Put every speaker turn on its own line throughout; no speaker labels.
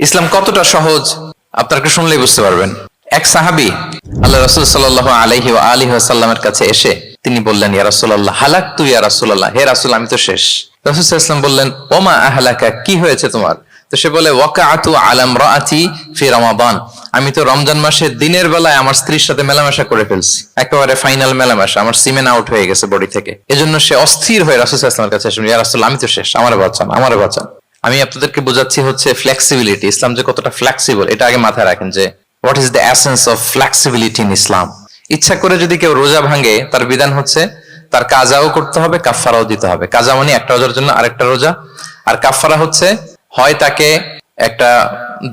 ইসলাম কতটা সহজ আপনারা একটু শুনলেই বুঝতে পারবেন। এক সাহাবী আল্লাহ রাসূল সাল্লাল্লাহু আলাইহি ওয়া আলিহি ওয়াসাল্লামের কাছে এসে তিনি বললেন, ইয়া রাসূলুল্লাহ হালাকতু ইয়া রাসূলুল্লাহ, হে রাসূল আমি তো শেষ। রাসূল সাল্লাল্লাহু আলাইহি ওয়াসাল্লাম বললেন, ওমা আহলাকা, কি হয়েছে তোমার? তো সে বলে, ওয়াকাআতু আলা ইমরাআতি ফি রমাদান, আমি তো রমজান মাসে দিনের বেলায় আমার স্ত্রীর সাথে মেলামেশা করে ফেলছি, একেবারে ফাইনাল মেলামেশা, আমার সিমেন আউট হয়ে গেছে বডি থেকে। এজন্য সে অস্থির হয়ে রাসূল সাল্লাল্লাহু আলাইহি ওয়াসাল্লামের কাছে এসে, ইয়া রাসূলুল্লাহ আমি তো শেষ, আমারে বাঁচান, আমারে বাঁচান। আমি আপনাদেরকে বোঝাচ্ছি হচ্ছে ফ্লেক্সিবিলিটি, ইসলাম যে কতটা ফ্লেক্সিবল এটা আগে মাথায় রাখেন, যে what is the essence of flexibility in Islam. ইচ্ছা করে যদি কেউ রোজা ভাঙে, তার বিধান হচ্ছে তার কাজাও করতে হবে, কাফফারাও দিতে হবে। কাজা মানে একটা রোজার জন্য আরেকটা রোজা, আর কাফফারা হচ্ছে হয় তাকে একটা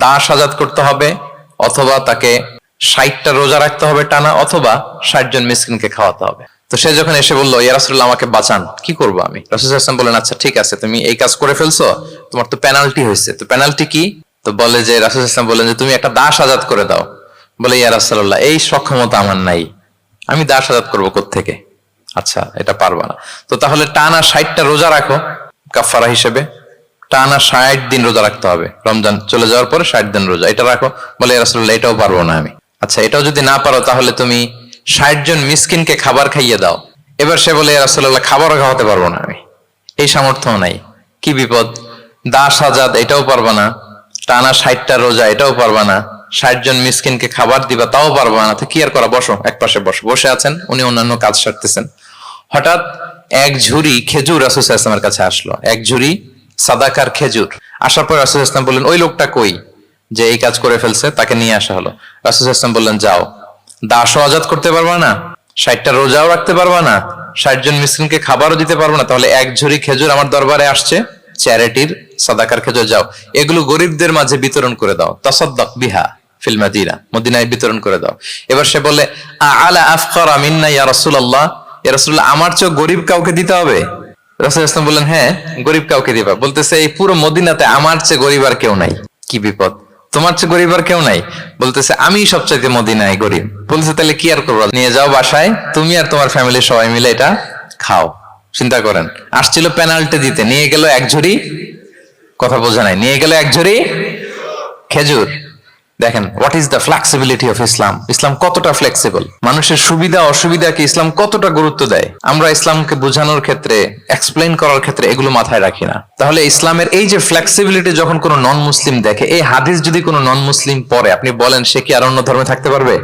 দাস আজাদ করতে হবে, অথবা তাকে 60টা রোজা রাখতে হবে টানা, অথবা 60 জন মিসকিনকে খাওয়াতে হবে। তো সে যখন এসে বললো, ইয়া রাসূলুল্লাহ আমাকে বাঁচান, কি করবো আমি? রাসূল সাল্লাল্লাহু আলাইহি ওয়াসাল্লাম বললেন, আচ্ছা ঠিক আছে, তুমি এই কাজ করে ফেলছো, তোমার তো পেনাল্টি হয়েছে, তো পেনাল্টি কি? তো বলে যে, রাসূল সাল্লাল্লাহু আলাইহি ওয়াসাল্লাম বললেন যে তুমি একটা দাস আজাদ করে দাও। বলে, ইয়া রাসূলুল্লাহ এই সক্ষমতা আমার নাই, আমি দাস আজাদ করবো কোত্থেকে? আচ্ছা এটা পারবা না, তো তাহলে টানা 60টা রোজা রাখো কাফারা হিসেবে, টানা 60 দিন রোজা রাখতে হবে, রমজান চলে যাওয়ার পরে 60 দিন রোজা, এটা রাখো। বলে, ইয়া রাসূলুল্লাহ এটাও পারবো না আমি। আচ্ছা এটাও যদি না পারো, তাহলে তুমি 60 জন মিসকিনকে খাবার খাইয়ে দাও। এবার সে বলে, ইয়া রাসূলুল্লাহ খাবারও খাওয়াতে পারবো না আমি, এই সামর্থ্য নাই। কি বিপদ! দাস আজাদ এটাও পারবা না, টানা 60টা রোজা এটাও পারবা না, 60 জন মিসকিনকে খাবার দিবা তাও পারবা না, তো কি আর করা? বসো, এক পাশে বসো। বসে আছেন, উনি অন্যান্য কাজ সারতেছেন। হঠাৎ এক ঝুড়ি খেজুর রাসূল সাল্লাল্লাহু আলাইহি ওয়াসাল্লামের কাছে আসলো, এক ঝুড়ি সাদাকার খেজুর। আসার পর রাসূল সাল্লাল্লাহু আলাইহি ওয়াসাল্লাম বললেন, ওই লোকটা কই যে এই কাজ করে ফেলছে? তাকে নিয়ে আসা হলো। রাসূল সাল্লাল্লাহু আলাইহি ওয়াসাল্লাম বললেন, যাও, দাসও আজাদ করতে পারবা না, 60টা রোজাও রাখতে পারবা না, 60 জন মিসকিনকে খাবারও দিতে পারবো না, তাহলে এক ঝুড়ি খেজুর আমার দরবারে আসছে, চ্যারিটির সাদাকার খেজুর, যাও এগুলো গরিবদের মাঝে বিতরণ করে দাও, তাসাদ্দাক বিহা ফিল মাদিনা, মদিনায় বিতরণ করে দাও। এবার সে বলে, আলা আফকারা মিন্না ইয়া রাসূলুল্লাহ, ইয়া রাসূলুল্লাহ আমার চেয়ে গরিব কাউকে দিতে হবে? রাসূল সাল্লাল্লাহু আলাইহি ওয়াসাল্লাম বললেন, হ্যাঁ গরিব কাউকে দিবা। বলতেছে, এই পুরো মদিনাতে আমার চেয়ে গরিব আর কেউ নাই। কি বিপদ! তোমার চেয়ে গরিব আর কেউ নাই? বলতেছে, আমি সবচাইতে মদিনায় গরিব। বলতেছে, তাহলে কি আর করবো? নিয়ে যাও বাসায়, তুমি আর তোমার ফ্যামিলির সবাই মিলে এটা খাও। চিন্তা করেন, আসছিল পেনাল্টি দিতে, নিয়ে গেল এক ঝুড়ি, কথা বোঝা নাই, নিয়ে গেল এক ঝুড়ি খেজুর। দেখেন what is the flexibility of Islam. Islam কতটা ফ্লেক্সিবল, মানুষের সুবিধা অসুবিধাকে ইসলাম কতটা গুরুত্ব দেয়। আমরা ইসলামকে বোঝানোর ক্ষেত্রে, এক্সপ্লেইন করার ক্ষেত্রে এগুলো মাথায় রাখি না। তাহলে ইসলামের এই যে ফ্লেক্সিবিলিটি যখন কোনো নন মুসলিম দেখে, এই হাদিস যদি কোনো নন মুসলিম পড়ে, আপনি বলেন সে কি আর অন্য ধর্মে থাকতে পারবে?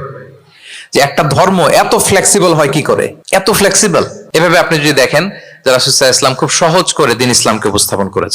যে একটা ধর্ম এত ফ্লেক্সিবল হয় কি করে, এত ফ্লেক্সিবল? এভাবে আপনি যদি দেখেন যে রাসূল সাল্লাল্লাহু আলাইহি ওয়াসাল্লাম খুব সহজ করে দিন ইসলামকে উপস্থাপন করেছে।